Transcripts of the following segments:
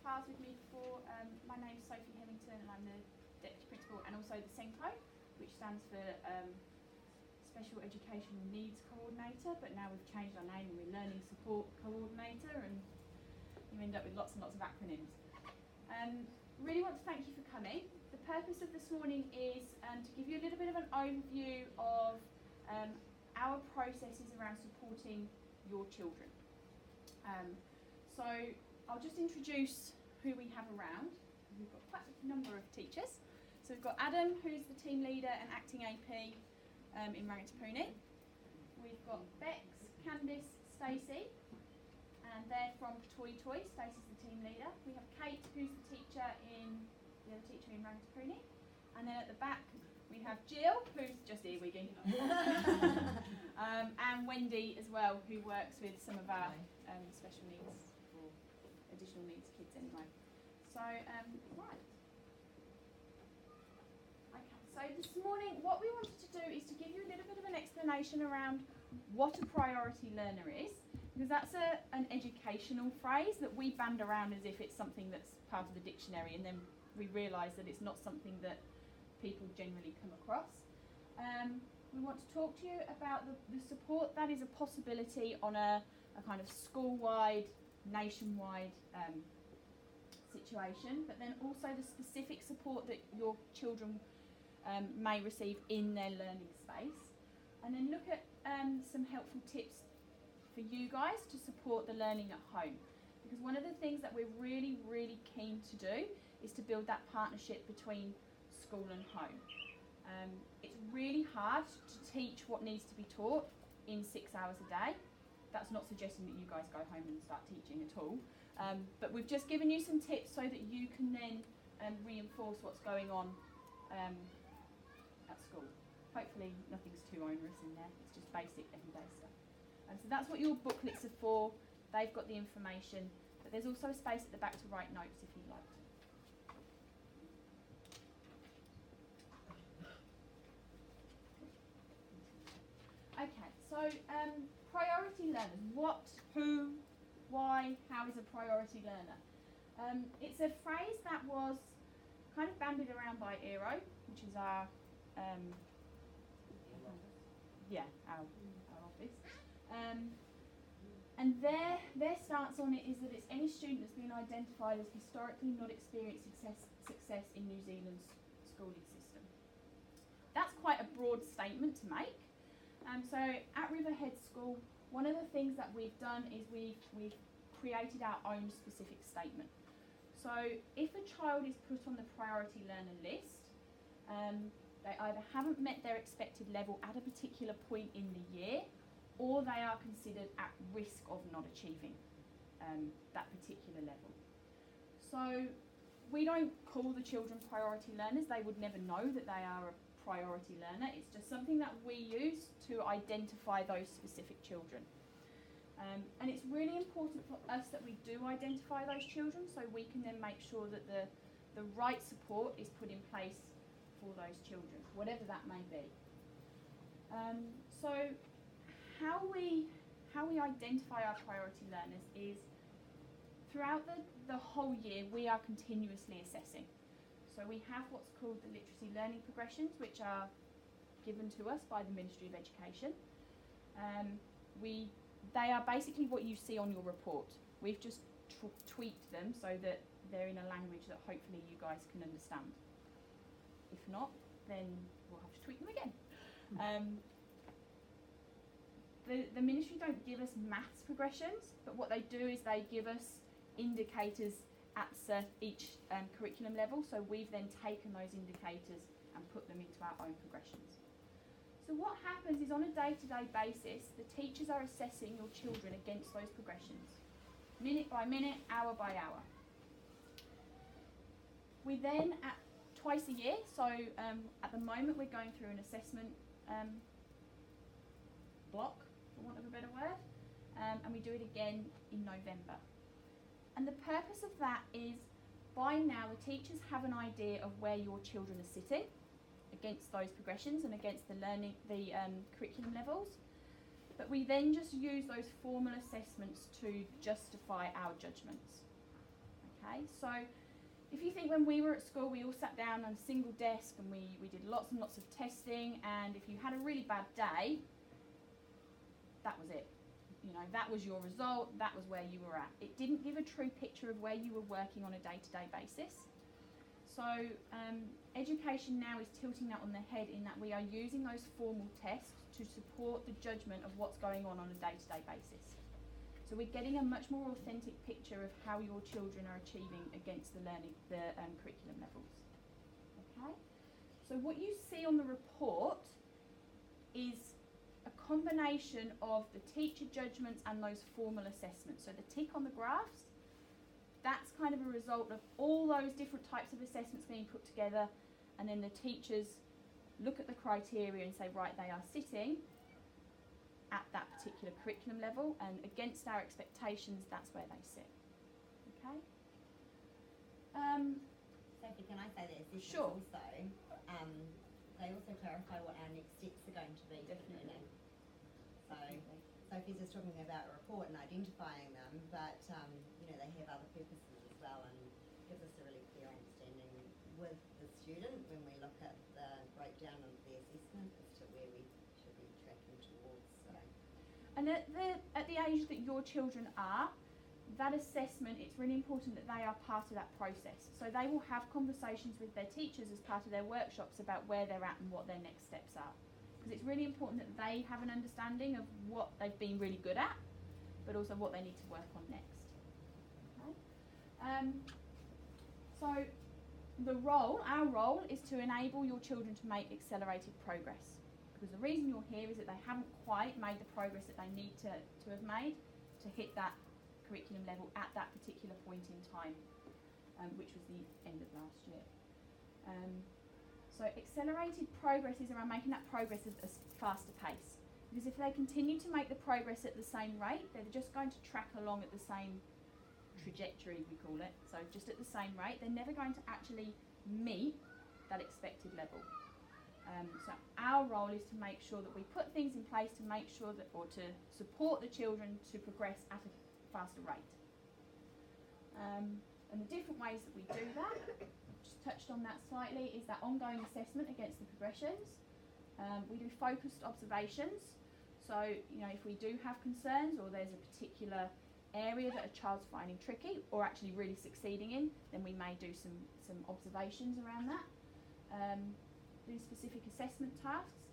paths with me before, my name is Sophie Hemmington and I'm the Deputy Principal and also the SENCO, which stands for Special Educational Needs Coordinator, but now we've changed our name and we're Learning Support Coordinator, and you end up with lots and lots of acronyms. Really want to thank you for coming. The purpose of this morning is to give you a little bit of an overview of our processes around supporting your children. So I'll just introduce who we have around. We've got quite a number of teachers. So we've got Adam, who's the team leader and acting AP in Rangitopuni. We've got Bex, Candice, Stacey, and they're from Pitoitoi. Stacey's the team leader. We have Kate, who's the teacher in Rangitopuni. And then at the back we have Jill, who's just earwigging, and Wendy as well, who works with some of our special needs or additional needs kids anyway. So, right. Okay, so this morning what we wanted to do is to give you a little bit of an explanation around what a priority learner is, because that's an educational phrase that we band around as if it's something that's part of the dictionary, and then we realise that it's not something that people generally come across. We want to talk to you about the support that is a possibility on a kind of school-wide, nationwide situation, but then also the specific support that your children may receive in their learning space, and then look at some helpful tips for you guys to support the learning at home, because one of the things that we're really, really keen to do is to build that partnership between school and home. It's really hard to teach what needs to be taught in 6 hours a day. That's not suggesting that you guys go home and start teaching at all, but we've just given you some tips so that you can then reinforce what's going on at school. Hopefully nothing's too onerous in there, it's just basic everyday stuff. So that's what your booklets are for. They've got the information, but there's also a space at the back to write notes if you'd like to. Okay, so priority learners. What, who, why, how is a priority learner? It's a phrase that was kind of bandied around by ERO, which is our office. And their stance on it is that it's any student that's been identified as historically not experienced success in New Zealand's schooling system. That's quite a broad statement to make. So at Riverhead School, one of the things that we've done is we've created our own specific statement. So if a child is put on the priority learner list, they either haven't met their expected level at a particular point in the year, or they are considered at risk of not achieving that particular level. So we don't call the children priority learners. They would never know that they are a priority learner. It's just something that we use to identify those specific children. And it's really important for us that we do identify those children so we can then make sure that the right support is put in place for those children, whatever that may be. So how we identify our priority learners is throughout the whole year we are continuously assessing. So we have what's called the literacy learning progressions, which are given to us by the Ministry of Education. They are basically what you see on your report. We've just tweaked them so that they're in a language that hopefully you guys can understand. If not, then we'll have to tweak them again. The Ministry don't give us maths progressions, but what they do is they give us indicators at each curriculum level, so we've then taken those indicators and put them into our own progressions. So what happens is on a day-to-day basis, the teachers are assessing your children against those progressions, minute by minute, hour by hour. We then, twice a year, so at the moment we're going through an assessment block, for want of a better word, and we do it again in November. And the purpose of that is, by now the teachers have an idea of where your children are sitting against those progressions and against the curriculum levels, but we then just use those formal assessments to justify our judgments. Okay, so if you think when we were at school, we all sat down on a single desk and we did lots and lots of testing, and if you had a really bad day, that was it. You know, that was your result, that was where you were at. It didn't give a true picture of where you were working on a day-to-day basis. So education now is tilting that on the head in that we are using those formal tests to support the judgment of what's going on a day-to-day basis. So we're getting a much more authentic picture of how your children are achieving against the curriculum levels. Okay? So what you see on the report is a combination of the teacher judgments and those formal assessments. So the tick on the graphs, that's kind of a result of all those different types of assessments being put together, and then the teachers look at the criteria and say, right, they are sitting at that particular curriculum level, and against our expectations, that's where they sit. Okay? Sophie, can I say this? Sure. They also clarify what our next steps are going to be. Definitely. So Sophie's just talking about a report and identifying them, but they have other purposes as well, and gives us a really clear understanding with the student when we look at the breakdown of the assessment as to where we should be tracking towards. So. And at the age that your children are, that assessment, it's really important that they are part of that process. So they will have conversations with their teachers as part of their workshops about where they're at and what their next steps are. Because it's really important that they have an understanding of what they've been really good at, but also what they need to work on next. Okay? So our role is to enable your children to make accelerated progress. Because the reason you're here is that they haven't quite made the progress that they need to have made to hit that curriculum level at that particular point in time, which was the end of last year. So accelerated progress is around making that progress at a faster pace. Because if they continue to make the progress at the same rate, they're just going to track along at the same trajectory, we call it. So just at the same rate, they're never going to actually meet that expected level. So our role is to make sure that we put things in place to make sure that, or to support the children to progress at a faster rate. And the different ways that we do that, just touched on that slightly, is that ongoing assessment against the progressions. We do focused observations. So, if we do have concerns or there's a particular area that a child's finding tricky or actually really succeeding in, then we may do some observations around that. Do specific assessment tasks.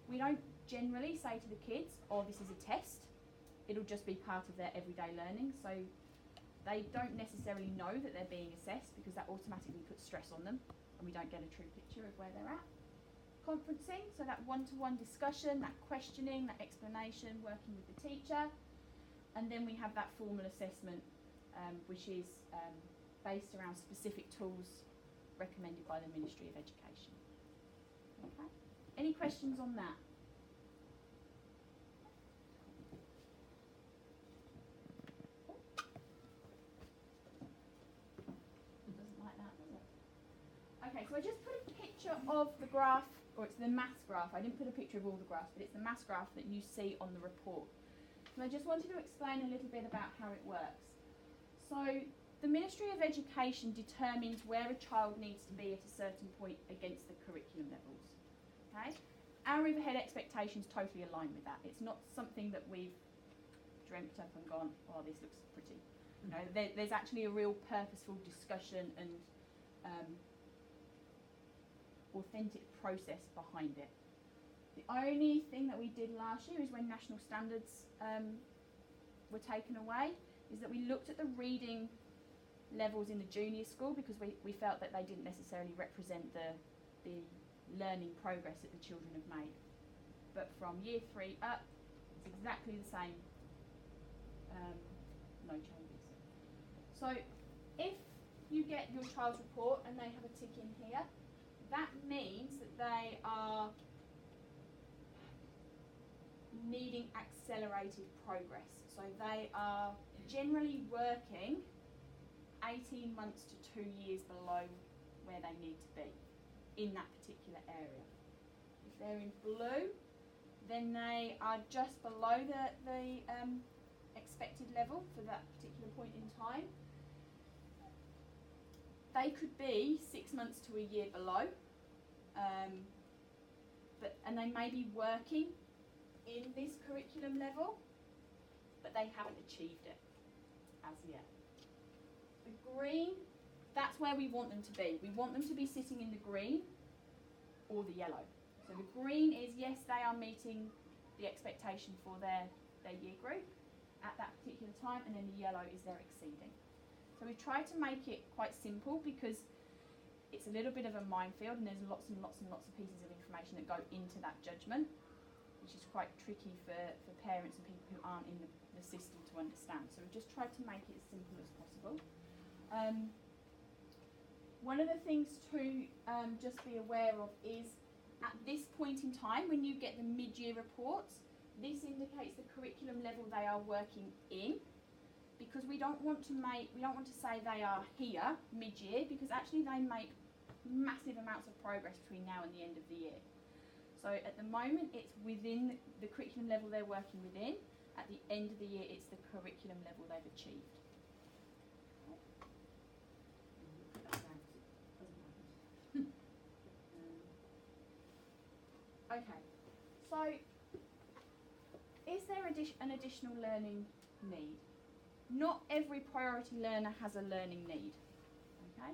We don't generally say to the kids, oh, this is a test. It'll just be part of their everyday learning. So they don't necessarily know that they're being assessed, because that automatically puts stress on them and we don't get a true picture of where they're at. Conferencing, so that one-to-one discussion, that questioning, that explanation, working with the teacher. And then we have that formal assessment, which is based around specific tools recommended by the Ministry of Education. Okay. Any questions on that? Doesn't like that, does it? Okay, so I just put a picture of the graph, or it's the maths graph. I didn't put a picture of all the graphs, but it's the maths graph that you see on the report. And I just wanted to explain a little bit about how it works. So the Ministry of Education determines where a child needs to be at a certain point against the curriculum levels. Okay? Our Riverhead expectations totally align with that. It's not something that we've dreamt up and gone, oh, this looks pretty. There's actually a real purposeful discussion and authentic process behind it. The only thing that we did last year is when national standards were taken away, is that we looked at the reading levels in the junior school, because we felt that they didn't necessarily represent the learning progress that the children have made. But from year 3 up, it's exactly the same, no changes. So if you get your child's report and they have a tick in here, that means that they are needing accelerated progress. So they are generally working 18 months to 2 years below where they need to be in that particular area. If they're in blue, then they are just below the expected level for that particular point in time. they could be 6 months to a year below, and they may be working in this curriculum level, but they haven't achieved it as yet. The green, that's where we want them to be. We want them to be sitting in the green or the yellow. So the green is, yes, they are meeting the expectation for their year group at that particular time, and then the yellow is they're exceeding. So we try to make it quite simple because it's a little bit of a minefield, and there's lots and lots and lots of pieces of information that go into that judgment, which is quite tricky for parents and people who aren't in the system to understand. So we've just tried to make it as simple as possible. One of the things to just be aware of is at this point in time, when you get the mid-year reports, this indicates the curriculum level they are working in, because we don't want to say they are here mid-year, because actually they make massive amounts of progress between now and the end of the year. So at the moment it's within the curriculum level they're working within. At the end of the year it's the curriculum level they've achieved. Okay, so is there an additional learning need? Not every priority learner has a learning need. Okay?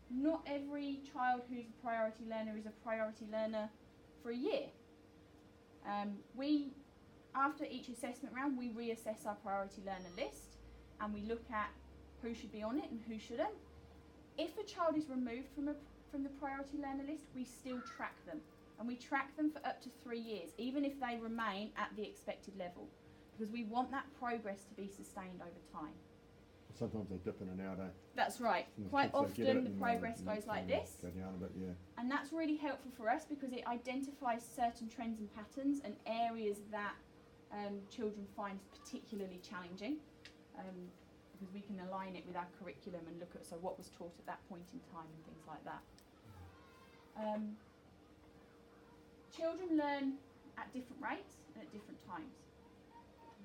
Not every child who's a priority learner is a priority learner for a year. After each assessment round, we reassess our priority learner list and we look at who should be on it and who shouldn't. If a child is removed from the priority learner list, we still track them. And we track them for up to 3 years, even if they remain at the expected level, because we want that progress to be sustained over time. Sometimes they dip in and out, eh? That's right. Quite often the progress goes like this. Go down a bit, yeah. And that's really helpful for us because it identifies certain trends and patterns and areas that children find particularly challenging, because we can align it with our curriculum and look at what was taught at that point in time and things like that. Children learn at different rates and at different times.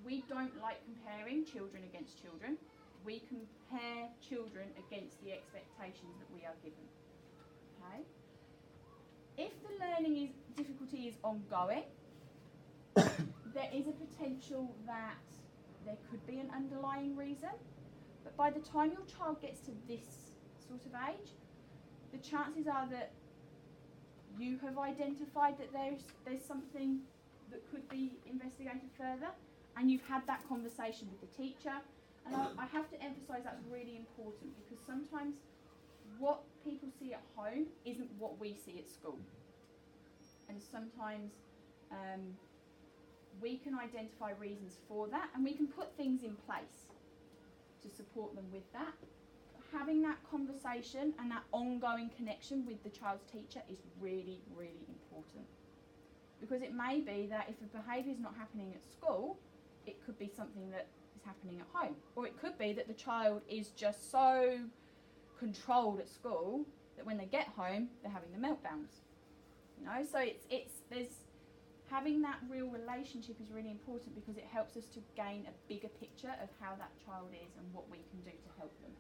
We don't like comparing children against children. We compare children against the expectations that we are given. Okay? If the learning difficulty is ongoing, there is a potential that there could be an underlying reason, but by the time your child gets to this sort of age, the chances are that you have identified that there's something that could be investigated further, and you've had that conversation with the teacher. And I have to emphasise that's really important, because sometimes what people see at home isn't what we see at school, and sometimes we can identify reasons for that, and we can put things in place to support them with that. Having that conversation and that ongoing connection with the child's teacher is really, really important. Because it may be that if a behaviour is not happening at school, it could be something that is happening at home. Or it could be that the child is just so controlled at school that when they get home, they're having the meltdowns. You know, so there's having that real relationship is really important, because it helps us to gain a bigger picture of how that child is and what we can do to help them.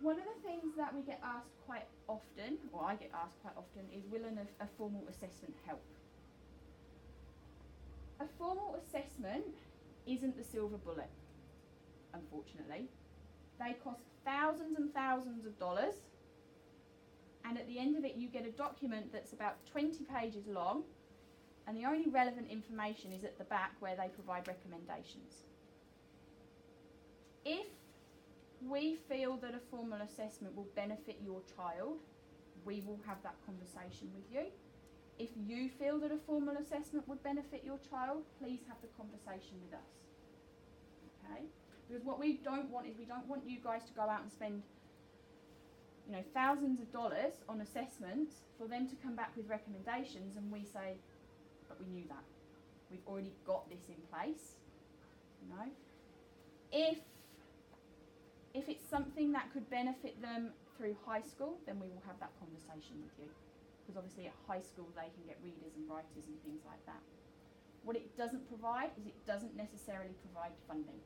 One of the things that we get asked quite often, or I get asked quite often, is will a formal assessment help? A formal assessment isn't the silver bullet, unfortunately. They cost thousands and thousands of dollars, and at the end of it you get a document that's about 20 pages long, and the only relevant information is at the back where they provide recommendations. If we feel that a formal assessment will benefit your child, we will have that conversation with you. If you feel that a formal assessment would benefit your child, please have the conversation with us. Okay? Because what we don't want is, we don't want you guys to go out and spend, you know, thousands of dollars on assessments for them to come back with recommendations and we say, but we knew that. We've already got this in place. You know? If it's something that could benefit them through high school, then we will have that conversation with you. Because obviously at high school they can get readers and writers and things like that. What it doesn't provide is it doesn't necessarily provide funding.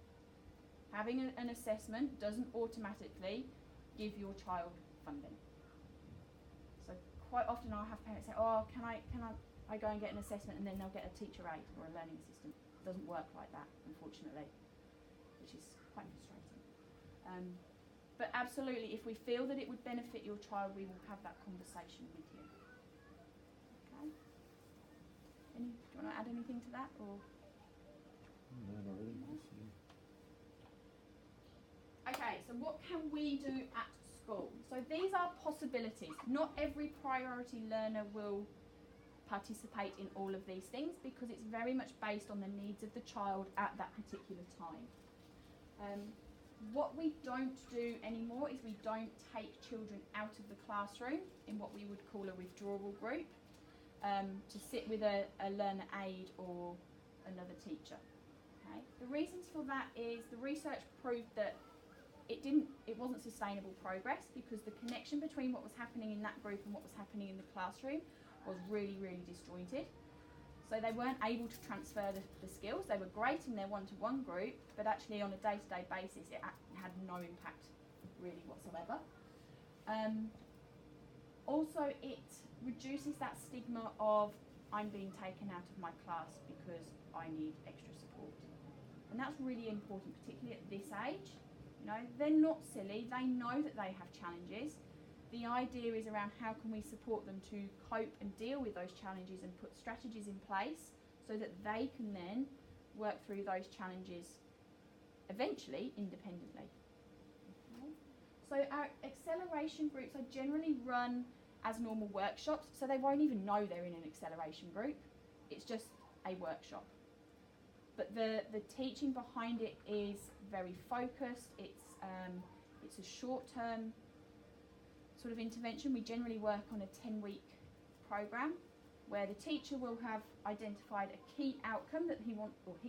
Having an assessment doesn't automatically give your child funding. So quite often I'll have parents say, oh, can I go and get an assessment and then they'll get a teacher aide or a learning assistant. It doesn't work like that, unfortunately, which is quite frustrating. But absolutely, if we feel that it would benefit your child, we will have that conversation with you. Okay? Do you want to add anything to that? Or? No, not really. Okay, so what can we do at school? So these are possibilities. Not every priority learner will participate in all of these things because it's very much based on the needs of the child at that particular time. What we don't do anymore is we don't take children out of the classroom in what we would call a withdrawal group to sit with a learner aide or another teacher. Okay? The reasons for that is the research proved that it wasn't sustainable progress because the connection between what was happening in that group and what was happening in the classroom was really, really disjointed. So they weren't able to transfer the skills. They were great in their one-to-one group, but actually on a day-to-day basis it had no impact really whatsoever. Also, it reduces that stigma of I'm being taken out of my class because I need extra support. And that's really important, particularly at this age. You know, they're not silly, they know that they have challenges. The idea is around how can we support them to cope and deal with those challenges and put strategies in place so that they can then work through those challenges eventually independently. Okay. So our acceleration groups are generally run as normal workshops, so they won't even know they're in an acceleration group. It's just a workshop. But the teaching behind it is very focused. It's a short-term sort of intervention. We generally work on a 10-week program where the teacher will have identified a key outcome that he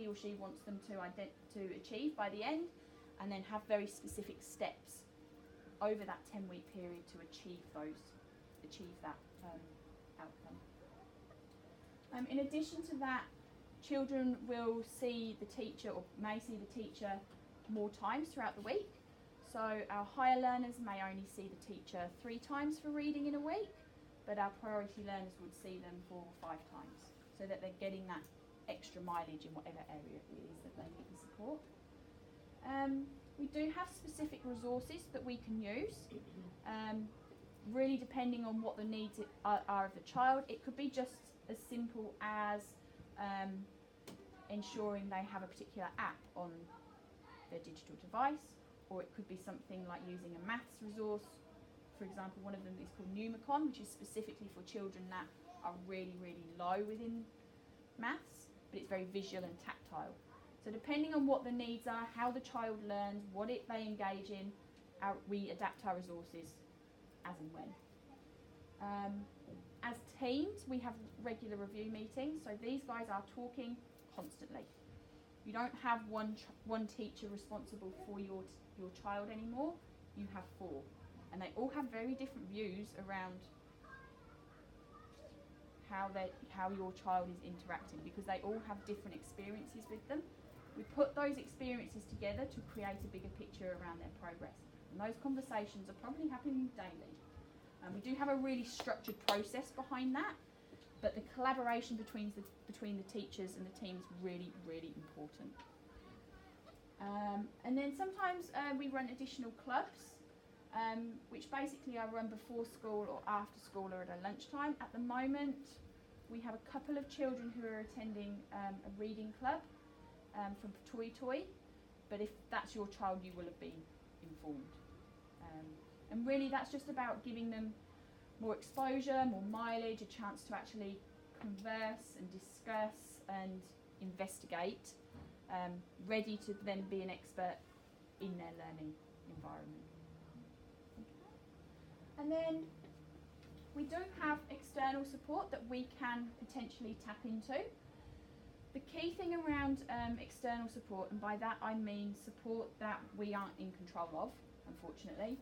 or she wants them to achieve by the end, and then have very specific steps over that 10-week period to achieve that outcome. In addition to that, children will see the teacher or may see the teacher more times throughout the week. So our higher learners may only see the teacher 3 times for reading in a week, but our priority learners would see them 4 or 5 times, so that they're getting that extra mileage in whatever area it is that they need the support. We do have specific resources that we can use, really depending on what the needs are of the child. It could be just as simple as ensuring they have a particular app on their digital device, or it could be something like using a maths resource. For example, one of them is called Numicon, which is specifically for children that are really, really low within maths, but it's very visual and tactile. So depending on what the needs are, how the child learns, what they engage in, we adapt our resources as and when. As teams, we have regular review meetings, so these guys are talking constantly. You don't have one teacher responsible for your child anymore, you have 4. And they all have very different views around how your child is interacting, because they all have different experiences with them. We put those experiences together to create a bigger picture around their progress. And those conversations are probably happening daily. And we do have a really structured process behind that, but the collaboration between the teachers and the team is really, really important. And then sometimes we run additional clubs, which basically are run before school or after school or at a lunchtime. At the moment, we have a couple of children who are attending a reading club from Pitoitoi, but if that's your child, you will have been informed. And really that's just about giving them more exposure, more mileage, a chance to actually converse and discuss and investigate, ready to then be an expert in their learning environment. Okay. And then we do have external support that we can potentially tap into. The key thing around external support, and by that I mean support that we aren't in control of, unfortunately,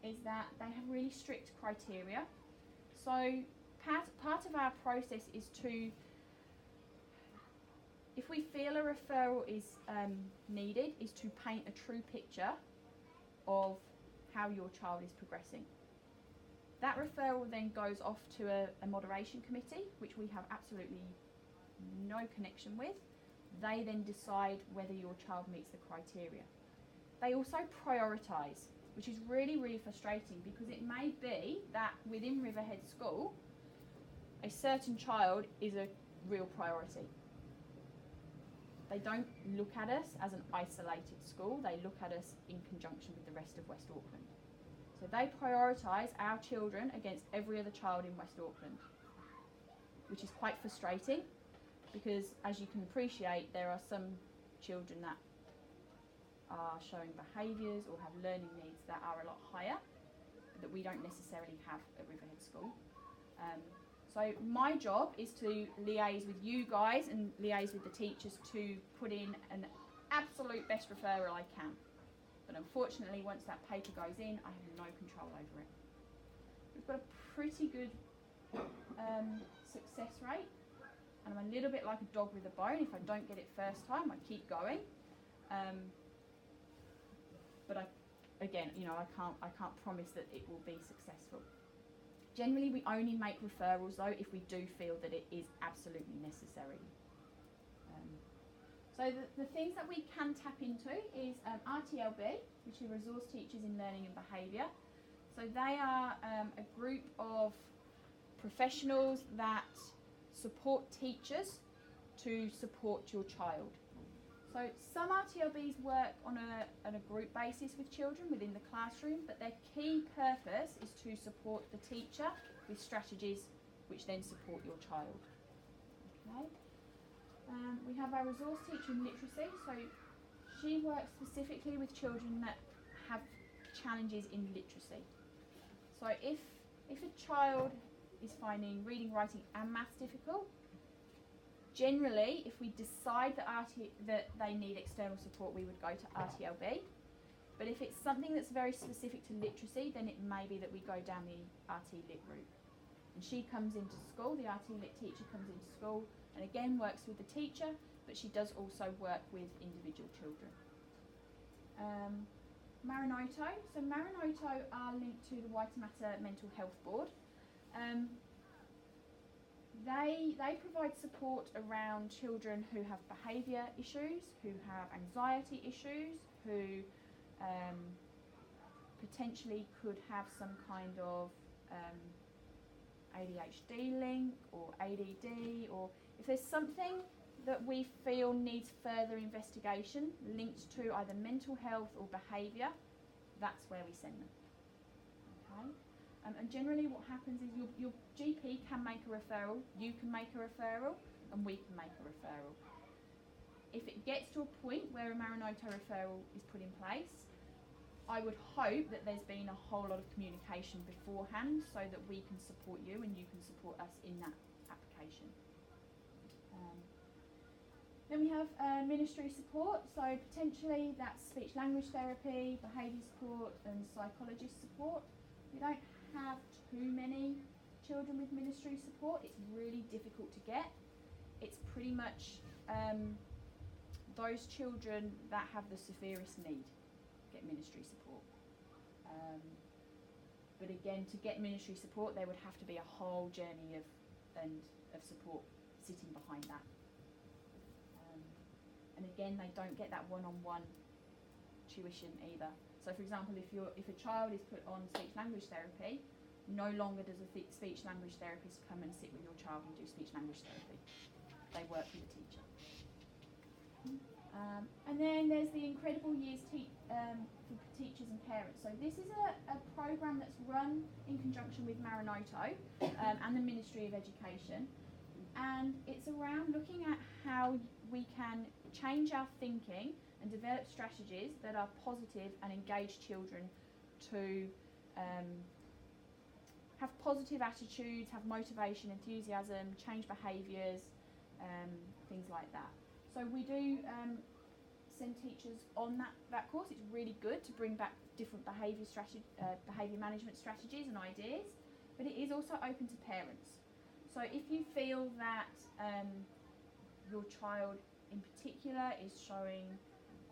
is that they have really strict criteria. So part of our process is to if we feel a referral is needed, is to paint a true picture of how your child is progressing. That referral then goes off to a moderation committee, which we have absolutely no connection with. They then decide whether your child meets the criteria. They also prioritise, which is really, really frustrating, because it may be that within Riverhead School, a certain child is a real priority. They don't look at us as an isolated school, they look at us in conjunction with the rest of West Auckland. So they prioritise our children against every other child in West Auckland, which is quite frustrating, because as you can appreciate, there are some children that are showing behaviours or have learning needs that are a lot higher that we don't necessarily have at Riverhead School. So my job is to liaise with you guys and liaise with the teachers to put in an absolute best referral I can. But unfortunately, once that paper goes in, I have no control over it. We've got a pretty good success rate, and I'm a little bit like a dog with a bone. If I don't get it first time, I keep going. But I can't promise that it will be successful. Generally, we only make referrals though if we do feel that it is absolutely necessary. So the things that we can tap into is RTLB, which are Resource Teachers in Learning and Behaviour. So they are a group of professionals that support teachers to support your child. So some RTLBs work on a group basis with children within the classroom, but their key purpose is to support the teacher with strategies which then support your child. Okay. We have our resource teacher in literacy, so she works specifically with children that have challenges in literacy. So if a child is finding reading, writing and maths difficult, generally if we decide that they need external support, we would go to RTLB. But if it's something that's very specific to literacy, then it may be that we go down the RT Lit route. And she comes into school, the RT Lit teacher comes into school and again works with the teacher, but she does also work with individual children. Marinoto. So Marinoto are linked to the Waitemata Mental Health Board. They provide support around children who have behaviour issues, who have anxiety issues, who potentially could have some kind of ADHD link or ADD, or if there's something that we feel needs further investigation linked to either mental health or behaviour, that's where we send them. Okay. And generally what happens is your GP can make a referral, you can make a referral, and we can make a referral. If it gets to a point where a Marinoto referral is put in place, I would hope that there's been a whole lot of communication beforehand so that we can support you and you can support us in that application. Then we have ministry support, so potentially that's speech language therapy, behaviour support and psychologist support. We don't have too many children with ministry support. It's really difficult to get. It's pretty much those children that have the severest need get ministry support. But again, to get ministry support, there would have to be a whole journey of support sitting behind that. And again, they don't get that one-on-one tuition either. So for example, if a child is put on speech language therapy, no longer does a speech language therapist come and sit with your child and do speech language therapy. They work with the teacher. And then there's the Incredible Years for teachers and parents. So this is a program that's run in conjunction with Marinoto and the Ministry of Education. And it's around looking at how we can change our thinking and develop strategies that are positive and engage children to have positive attitudes, have motivation, enthusiasm, change behaviours, things like that. So we do send teachers on that course. It's really good to bring back different behaviour management strategies and ideas, but it is also open to parents. So if you feel that your child in particular is showing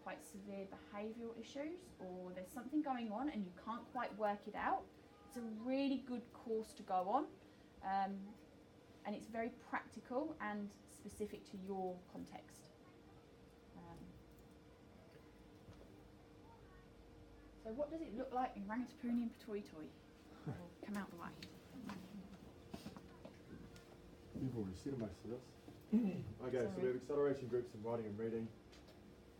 quite severe behavioural issues, or there's something going on and you can't quite work it out, it's a really good course to go on, and it's very practical and specific to your context. So what does it look like in Rangitopuni and Pitoitoi? Come out the way. You've already said most of this. Okay, so we have acceleration groups in writing and reading,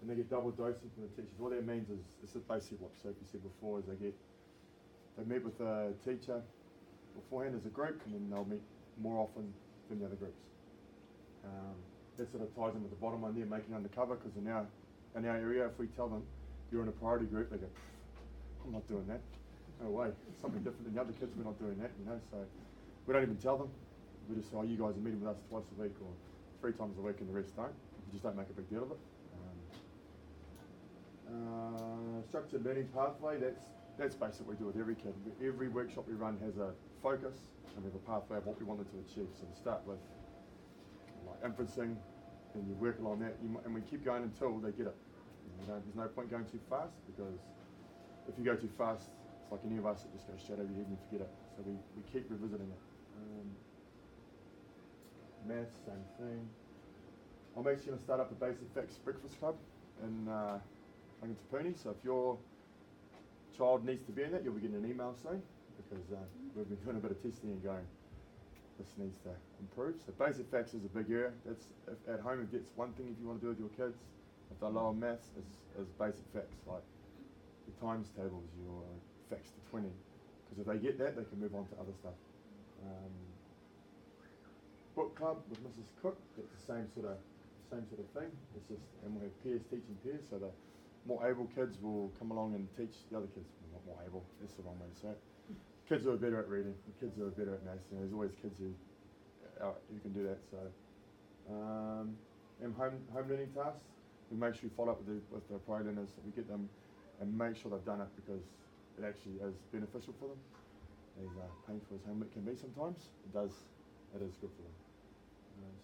and they get double dosing from the teachers. What that means is, it's basically what Sophie said before, is they meet with a teacher beforehand as a group, and then they'll meet more often than the other groups. That sort of ties in with the bottom one there, making undercover, because in our area, if we tell them you're in a priority group, they go, I'm not doing that. No way. It's something different than the other kids, we're not doing that, so we don't even tell them. We just say, oh, you guys are meeting with us twice a week or 3 times a week, and the rest don't. We just don't make a big deal of it. Structured learning pathway, that's basically what we do with every kid. Every workshop we run has a focus, and we have a pathway of what we want them to achieve. So we start with like inferencing, and you work along that, and we keep going until they get it. There's no point going too fast, because if you go too fast, it's like any of us, it just goes straight over your head and you forget it. So we keep revisiting it. Maths, same thing. I'm actually going to start up a Basic Facts Breakfast Club in Rangitopuni, so if your child needs to be in it, you'll be getting an email soon, because we've been doing a bit of testing and going, this needs to improve. So Basic Facts is a big area. That's, if at home, if that's one thing if you want to do with your kids, if they're low on maths, is Basic Facts, like your times tables, your facts to 20, because if they get that, they can move on to other stuff. Book club with Mrs. Cook, that's the same sort of thing. It's just, and we have peers teaching peers, so the more able kids will come along and teach the other kids. Not more able, that's the wrong way to say it. Kids who are better at reading, the kids who are better at maths, there's always kids who can do that. So, and home learning tasks, we make sure we follow up with the prior learners, that we get them and make sure they've done it, because it actually is beneficial for them. As painful as homework can be sometimes, it is good for them.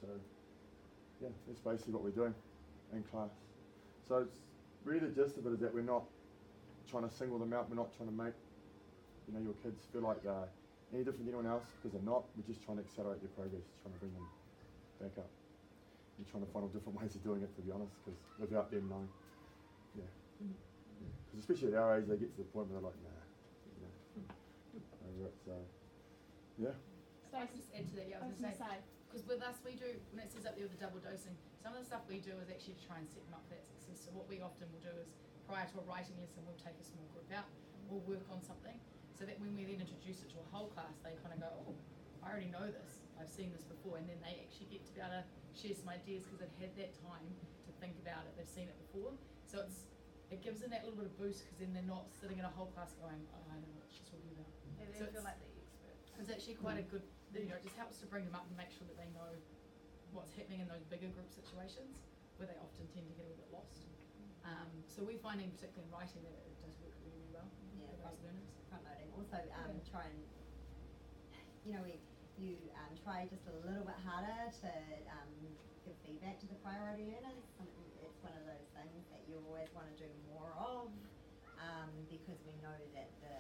So yeah, that's basically what we're doing in class. So it's really, the gist of it is that we're not trying to single them out. We're not trying to make your kids feel like they're any different than anyone else, because they're not. We're just trying to accelerate their progress, trying to bring them back up. We're trying to find all different ways of doing it, to be honest, because without them knowing, because especially at our age, they get to the point where they're like, nah, over it. So yeah. So I was just add to that, I was going to say, because with us we do, when it says up there with the double dosing, some of the stuff we do is actually to try and set them up for that success. So what we often will do is, prior to a writing lesson, we'll take a small group out, we'll work on something, so that when we then introduce it to a whole class, they kind of go, oh, I already know this, I've seen this before, and then they actually get to be able to share some ideas, because they've had that time to think about it, they've seen it before. So it gives them that little bit of boost, because then they're not sitting in a whole class going, oh, I don't know what she's talking about. Yeah, they So feel like the expert. It's actually quite a good, it just helps to bring them up and make sure that they know what's happening in those bigger group situations, where they often tend to get a little bit lost. So we're finding, particularly in writing, that it does work really, really well for those learners. Front loading. Also, try and, you try just a little bit harder to give feedback to the priority learners. It's one of those things that you always want to do more of, because we know that the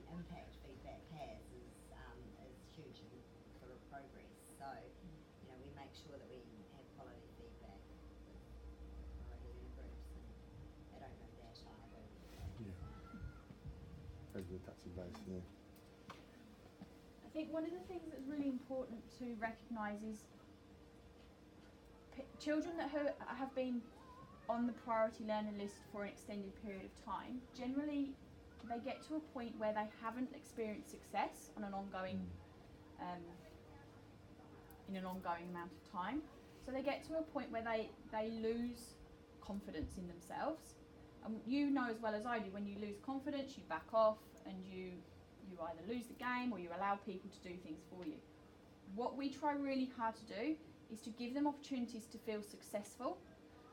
impact feedback has is huge in sort of progress. So, we make sure that we have quality feedback with priority learner groups, and they don't know that either. Yeah. Over the touchy base, yeah. I think one of the things that's really important to recognise is children that have been on the priority learner list for an extended period of time, generally they get to a point where they haven't experienced success on an ongoing in an ongoing amount of time. So they get to a point where they lose confidence in themselves. And you know as well as I do, when you lose confidence, you back off, and you either lose the game or you allow people to do things for you. What we try really hard to do is to give them opportunities to feel successful,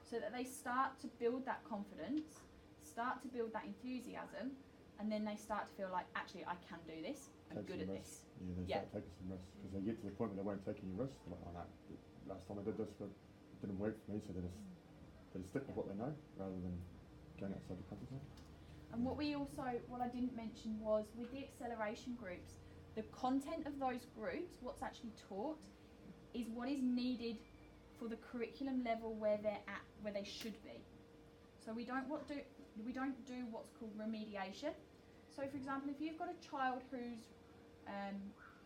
so that they start to build that confidence, start to build that enthusiasm, and then they start to feel like, actually, I can do this, I'm good at this. Yeah, they start taking some risks, because they get to the point where they won't take any risks. They're like, oh no, last time I did this, but it didn't work for me, so they just they stick with what they know rather than going outside the comfort zone. And what I didn't mention was with the acceleration groups, the content of those groups, what's actually taught, is what is needed for the curriculum level where they're at, where they should be. So we don't do what's called remediation. So for example, if you've got a child who's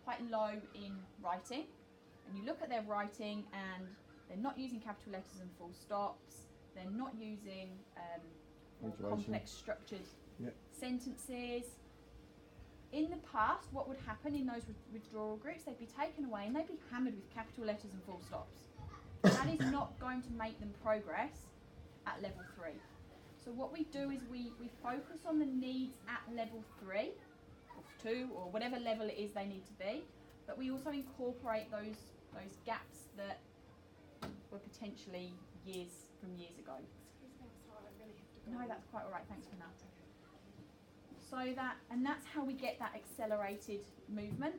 quite low in writing, and you look at their writing and they're not using capital letters and full stops, they're not using complex structured sentences. In the past, what would happen in those withdrawal groups, they'd be taken away and they'd be hammered with capital letters and full stops. That is not going to make them progress at level 3. So what we do is we focus on the needs at level 3, or 2, or whatever level it is they need to be, but we also incorporate those gaps that were potentially years ago. Excuse me, I'm sorry, I really have to go. No, that's quite all right. Thanks for that. So that's how we get that accelerated movement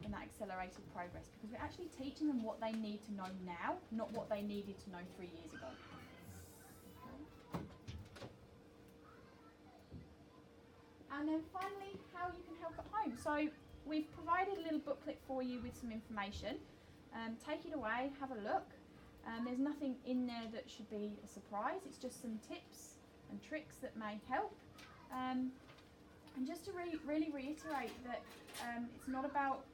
and that accelerated progress, because we're actually teaching them what they need to know now, not what they needed to know 3 years ago. And then finally, how you can help at home. So we've provided a little booklet for you with some information. Take it away, have a look. There's nothing in there that should be a surprise. It's just some tips and tricks that may help. And just to really reiterate that it's not about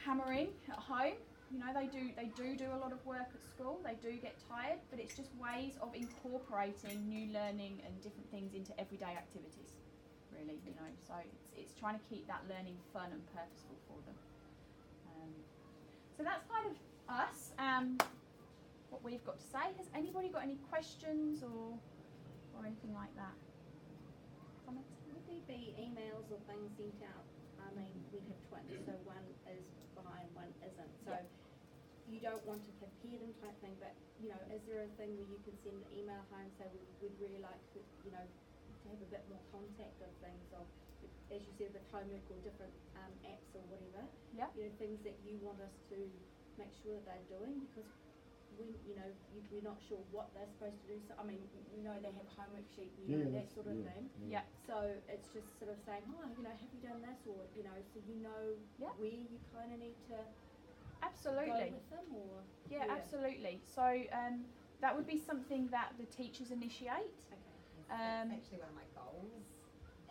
hammering at home. You know, they do a lot of work at school. They do get tired, but it's just ways of incorporating new learning and different things into everyday activities. Really, you know, so it's trying to keep that learning fun and purposeful for them. So that's kind of us. What we've got to say. Has anybody got any questions or anything like that? Comments? Would there be emails or things sent out? I mean, we have twins, so one is behind, one isn't. So you don't want to compare them type thing, but, you know, is there a thing where you can send an email home, say we'd really like to, you know, to have a bit more contact of things, of, as you said, with homework or different apps or whatever, Yeah. you know, things that you want us to make sure that they're doing, because we're not sure what they're supposed to do. So, I mean, you know, they have homework sheet, that sort of thing. Yeah. So it's just sort of saying, oh, you know, have you done this, or, you know, so you know where you kind of need to Absolutely. go with them, or Yeah, absolutely. So that would be something that the teachers initiate. Okay. That's actually one of my goals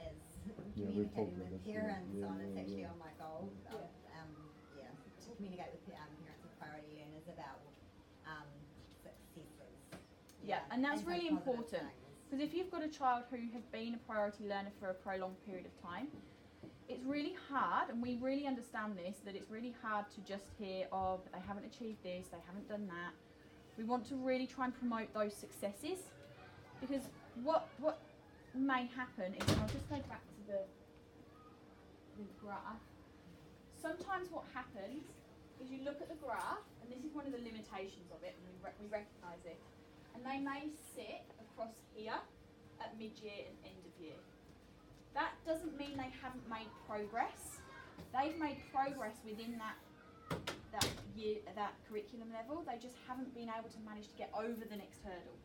is we've talked communicating about with this, parents yeah, on. yeah, It's actually yeah. on my goal. To communicate with parents of priority learners about successes. Yeah, and that's so really positive important. things. Because if you've got a child who has been a priority learner for a prolonged period of time, it's really hard, and we really understand this, that it's really hard to just hear, oh, but they haven't achieved this, they haven't done that. We want to really try and promote those successes, because what may happen is, and I'll just go back to the graph. Sometimes what happens is you look at the graph, and this is one of the limitations of it, and we recognise it, and they may sit across here at mid-year and end of year. That doesn't mean they haven't made progress. They've made progress within that curriculum level. They just haven't been able to manage to get over the next hurdle.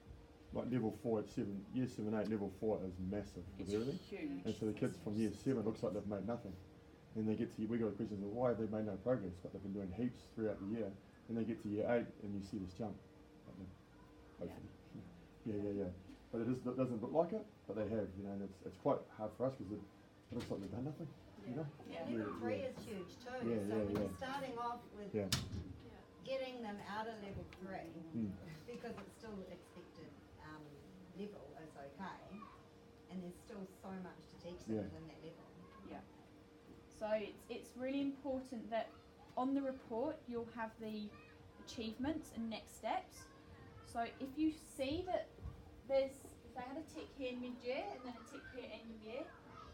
Like level 4 at 7, year 7, 8, level 4 is massive with everything. Huge. And so the kids from year 7 looks like they've made nothing. And they get to, we got questions of why have they made no progress, but they've been doing heaps throughout the year. And they get to year 8 and you see this jump. Hopefully. Yeah. But it doesn't look like it, but they have, you know, and it's quite hard for us because it looks like they've done nothing, you know? Yeah, level 3 is huge too. Yeah, so when you're starting off with Yeah. getting them out of level 3, because it's still expected level is okay, and there's still so much to teach them within that level. Yeah. So it's really important that on the report you'll have the achievements and next steps. So if you see that if they had a tick here mid-year and then a tick here end of year,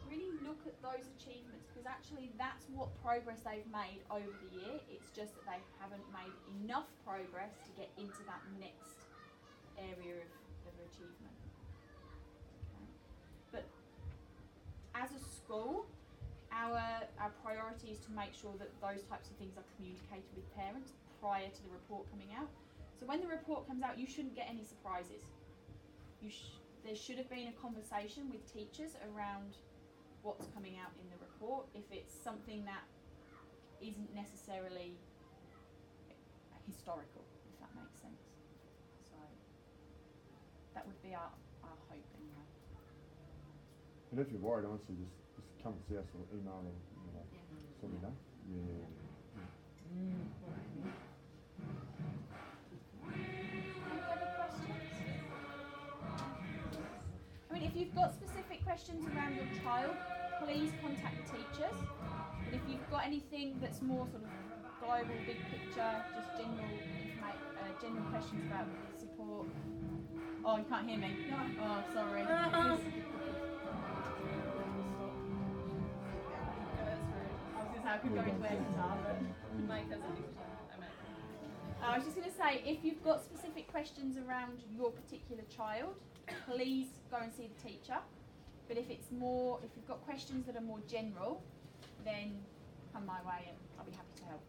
really look at those achievements, because actually that's what progress they've made over the year. It's just that they haven't made enough progress to get into that next area of achievement. Okay. But as a school, our priority is to make sure that those types of things are communicated with parents prior to the report coming out. So when the report comes out, you shouldn't get any surprises. there should have been a conversation with teachers around what's coming out in the report. If it's something that isn't necessarily historical, if that makes sense. So that would be our hope anyway. And if you're worried, honestly, just come and see us or email or so we know. Yeah. Any other questions? I mean, if you've got specific questions around your child, please contact the teachers. But if you've got anything that's more sort of global, big picture, just general questions about the support. Oh, you can't hear me? No. Oh, sorry. I could go into air guitar, but Mike has a big I was just going to say, if you've got specific questions around your particular child, please go and see the teacher. But if you've got questions that are more general, then come my way and I'll be happy to help.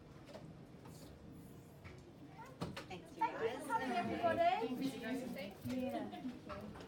Thanks, you Thank you guys. for coming, everybody. Thank you. Yeah.